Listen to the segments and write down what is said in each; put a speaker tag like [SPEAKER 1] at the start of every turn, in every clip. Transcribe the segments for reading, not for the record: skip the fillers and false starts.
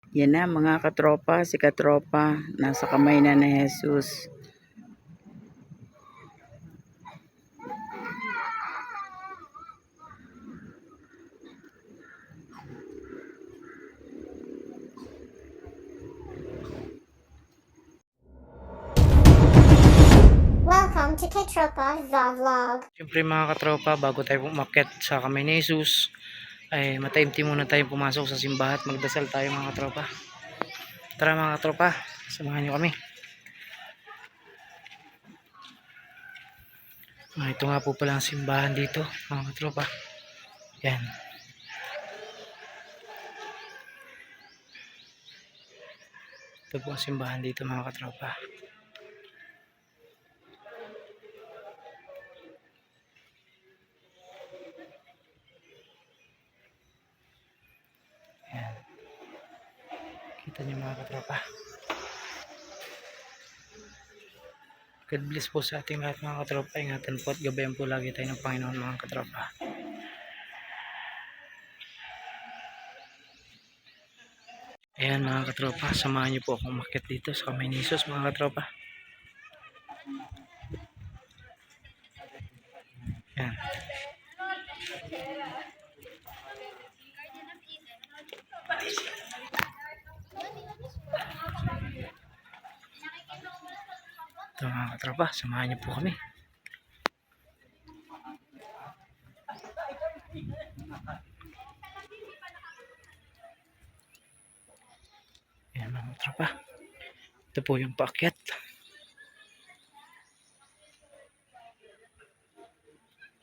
[SPEAKER 1] Yan na mga katropa, si katropa, nasa kamay na ni Jesus.
[SPEAKER 2] Welcome to Katropa The Vlog.
[SPEAKER 3] Siyempre mga katropa, bago tayo umakyat sa kamay ni Jesus, ay mataimtim muna tayo pumasok sa simbahan at magdasal tayo mga katropa. Tara mga katropa, samahan nyo kami. Ito nga po pala ang simbahan dito mga katropa. Yan. Ito po ang simbahan dito mga katropa. Yan. Kita nyo mga katropa. God bless po sa ating lahat mga katropa. Ingatan po at gabayan po lagi tayo ng Panginoon mga katropa. Ayan mga katropa, samahan nyo po akong umakyat dito sa kamay ni Jesus mga katropa. Yan. Ito mga katropa, samahan niyo po kami. Ayan mga katropa. Ito po yung paakyat.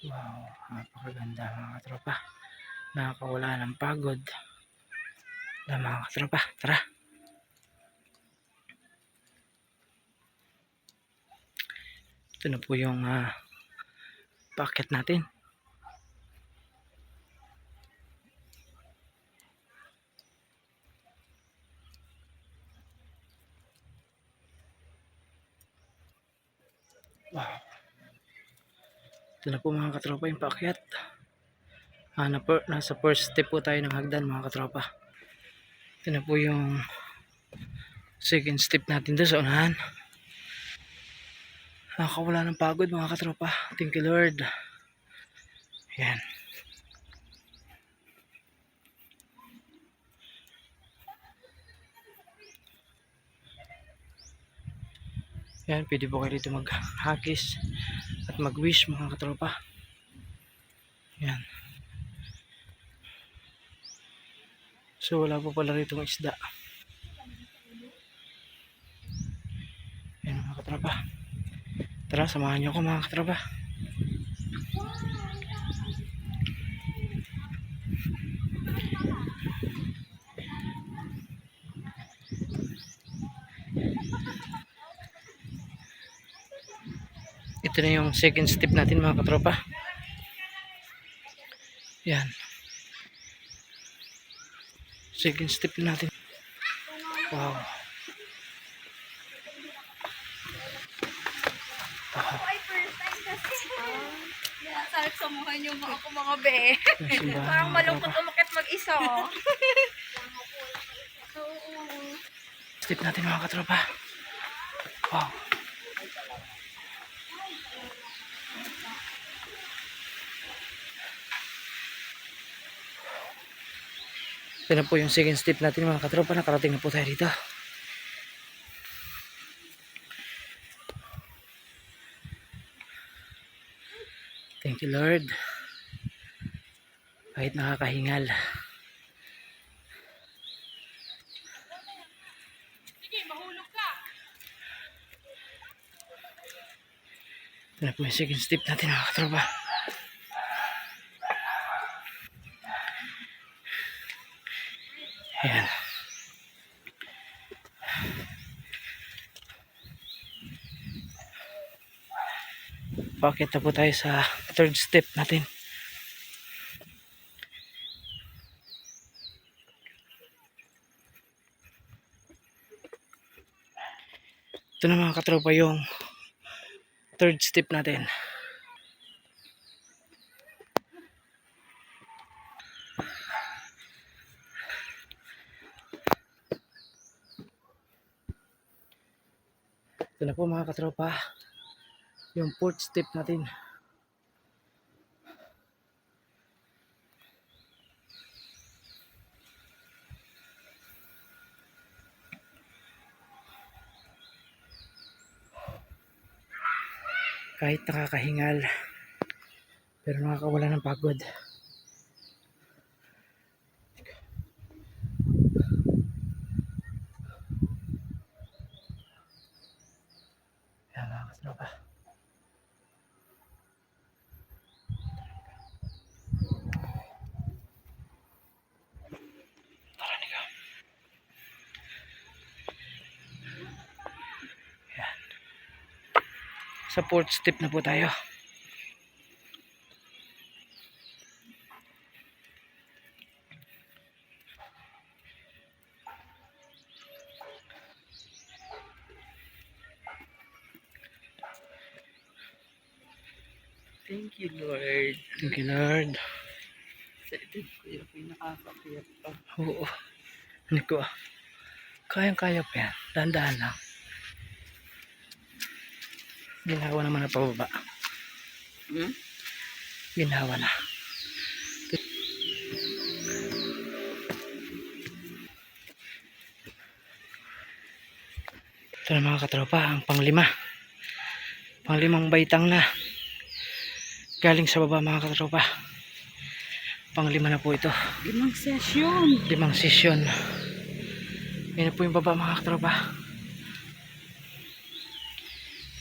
[SPEAKER 3] Wow, napakaganda mga katropa. Nakakawala ng pagod. Mga katropa, tara. Ito na po yung paakyat natin. Wow. Ito na po mga katropa yung paakyat. Nasa first step po tayo ng hagdan mga katropa. Ito na po yung second step natin doon sa unahan. Nakakawala ng pagod mga katropa. Thank you Lord. Yan. Yan, pwede po kayo dito maghagis at mag-wish mga katropa. Yan. So wala po pala rito ng isda. Yan mga katropa. Tara, samahan nyo ako mga katropa. Ito na yung second step natin mga katropa. Yan. Second step natin. Wow.
[SPEAKER 4] Ay, first time kasi. Sarap samahan yung mga be. Parang malungkot umakit mag-isa.
[SPEAKER 3] Step natin mga katropa. Wow. Ito na po yung second step natin mga katropa. Nakarating na po tayo dito. Thank you Lord. Kahit nakakahingal.
[SPEAKER 4] Sige, mahulog ka.
[SPEAKER 3] Ito na po yung second step natin mga katropa. Ayan. Pakit na po tayo sa third step natin. Ito na mga katropa yung third step natin. Ito na po mga katropa, yung fourth step natin. Kahit nakakahingal, pero nakakawala ng pagod. Yan mga katropa. Sa fourth step na po tayo.
[SPEAKER 1] Thank you, Lord.
[SPEAKER 3] Thank you, Lord.
[SPEAKER 1] Ito yung pinakakapiyat pa.
[SPEAKER 3] Oo. Ano ko? Kayang-kaya pa yan. Dahan-dahan lang. Ginawa naman na pababa.
[SPEAKER 1] Hmm?
[SPEAKER 3] Ginawa na. Ito na mga katropa, ang panglima. Panglimang baitang na. Galing sa baba mga katropa. Panglima na po ito.
[SPEAKER 1] 5 sesyon.
[SPEAKER 3] 5 sesyon. Yan na po yung baba mga katropa.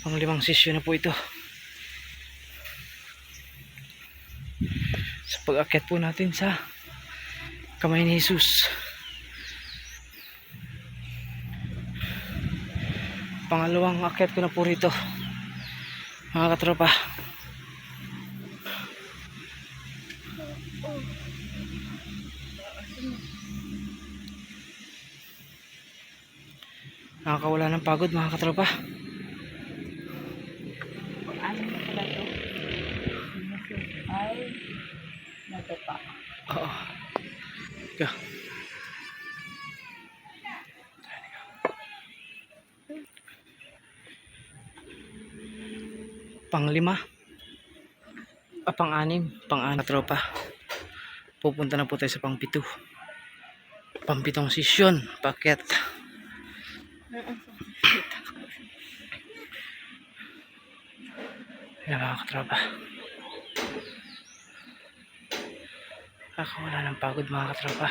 [SPEAKER 3] Pang-5 sesyon na po ito. Sa pag-akyat po natin sa kamay ni Jesus. Pangalawang akyat ko na po rito mga katropa. Nakakawala ng pagod mga katropa.
[SPEAKER 1] Ano na pala ito? Ay, natapa.
[SPEAKER 3] Oo. Ika. Pang-5. Pang-6. Pang-6 katropa. Pupunta na po tayo sa pang-7. Pang-7 sesyon. Paket. Yan mga katropa. Nakakawala ng pagod mga katropa.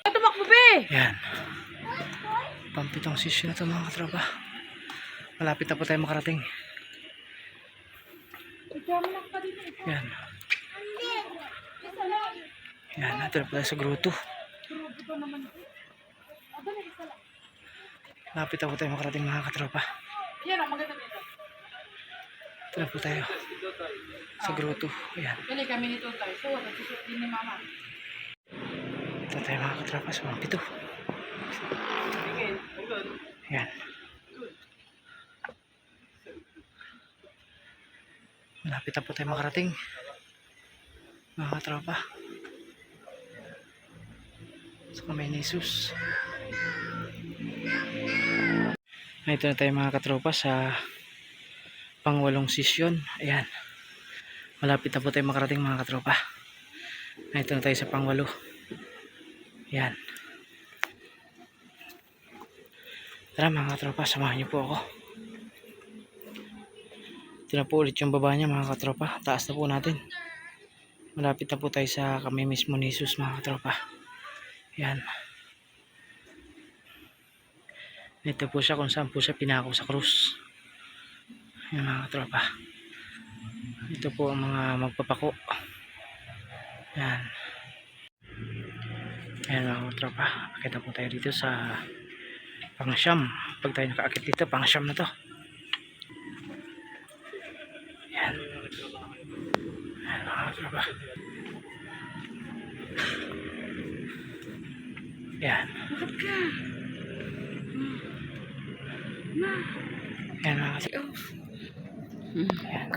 [SPEAKER 1] Tumakbo, be!
[SPEAKER 3] Yan. Pang-7 session na ito mga katropa. Malapit na po tayo makarating. Yan. Yan. Nato na po tayo sa grotto. Malapit na po tayo makarating mga katropa.
[SPEAKER 1] Yan ang maganda dito.
[SPEAKER 3] Ito na po tayo sa grotto. Ayan.
[SPEAKER 1] Pili kami nito tayo. So, nagsusot din ni mama.
[SPEAKER 3] Ito tayo mga katropa sa pang-7. Ayan. Malapit na po tayo makarating mga katropa sa kamay ni Jesus. Ito na tayo mga katropa sa pang-8 sesyon. Ayan. Malapit na po tayo makarating mga katropa. Ito na tayo sa pang-8. Ayan. Tara mga katropa, samahan niyo po ako. Ito na po ulit yung baba niya mga katropa. Taas na po natin. Malapit na po tayo sa kamay mismo ni Jesus mga katropa. Ayan. Ito po siya kung saan po siya pinako sa krus. Ayan mga katropa. Ito po ang mga magpapako. Ayan. Ayan mga katropa. Akit na po tayo dito sa pang-siyam. Pag tayo nakaakit dito, pang-siyam na to. Ayan. Ayan mga katropa. Ayan. Ayan mga katropa. Ayan.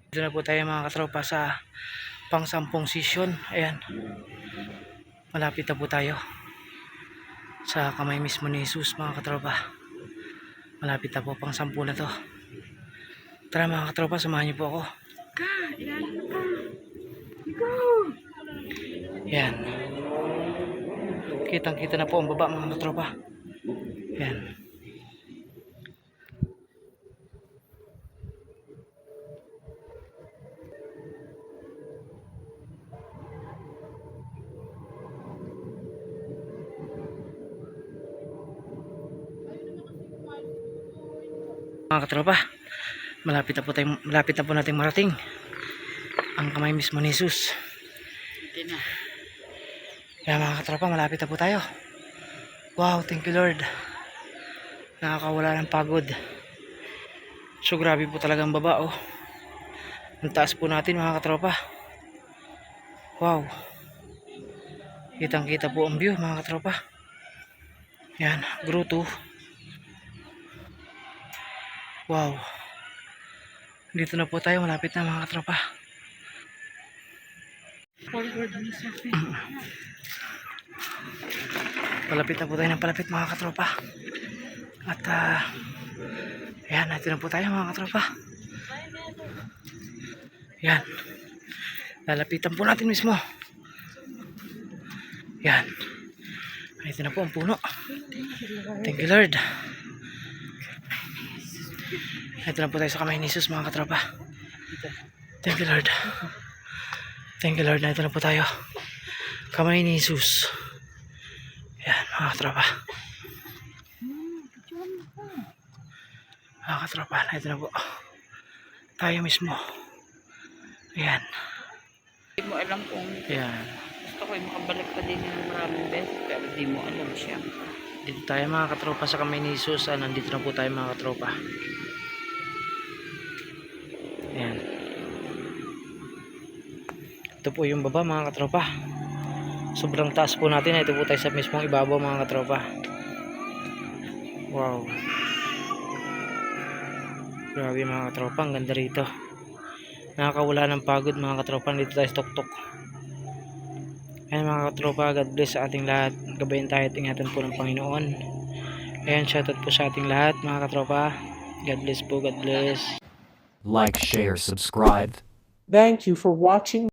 [SPEAKER 3] Dito na po tayo mga katropa sa pang 10 session. Ayan. Malapit na po tayo sa kamay mismo ni Jesus mga katropa. Malapit na po pang 10 na to. Tara mga katropa, samahan niyo po ako. Ayan. Kitang kita na po ang baba mga katropa. Ayan. Mga katropa, malapit na po nating marating ang kamay mismo ni Jesus. Kaya mga katropa, malapit na po tayo. Wow, thank you Lord. Nakakawala ng pagod. So grabe po talaga ang baba oh. Ang taas po natin mga katropa. Wow. Kitang kita po ang view mga katropa. Yan, gruto. Wow. Dito na po tayo, malapit na mga katropa. Palapit na po tayo ng palapit mga katropa. At ayan, natin na po tayo mga katropa. Yan. Lalapitan po natin mismo. Yan. Ito na po ang puno. Thank you Lord. Ito na po tayo sa kamay ni Jesus mga katropa. Thank you Lord. Thank you Lord. Ito na po tayo. Kamay ni Jesus. Yan mga katropa. Mga katropa, ito na po. Tayo mismo. Ayan.
[SPEAKER 1] Hindi mo alam kung
[SPEAKER 3] Ayan.
[SPEAKER 1] gusto ko makabalik pa din ng maraming beses pero di mo alam siya.
[SPEAKER 3] Dito tayo mga katropa sa kamay ni Jesus. Nandito na po tayo mga katropa. Ayan. Ito po yung baba mga katropa. Sobrang taas po natin. Ito po tayo sa mismong ibabaw mga katropa. Wow. Grabe mga katropa. Ang ganda rito. Nakakawala ng pagod mga katropa. Dito tayo sa tuktok. Ayan mga katropa. God bless sa ating lahat. Gabayan tayo at ingatan po ng Panginoon. Ayan, shoutout po sa ating lahat mga katropa. God bless po. God bless.
[SPEAKER 5] Like, share, subscribe.
[SPEAKER 6] Thank you for watching.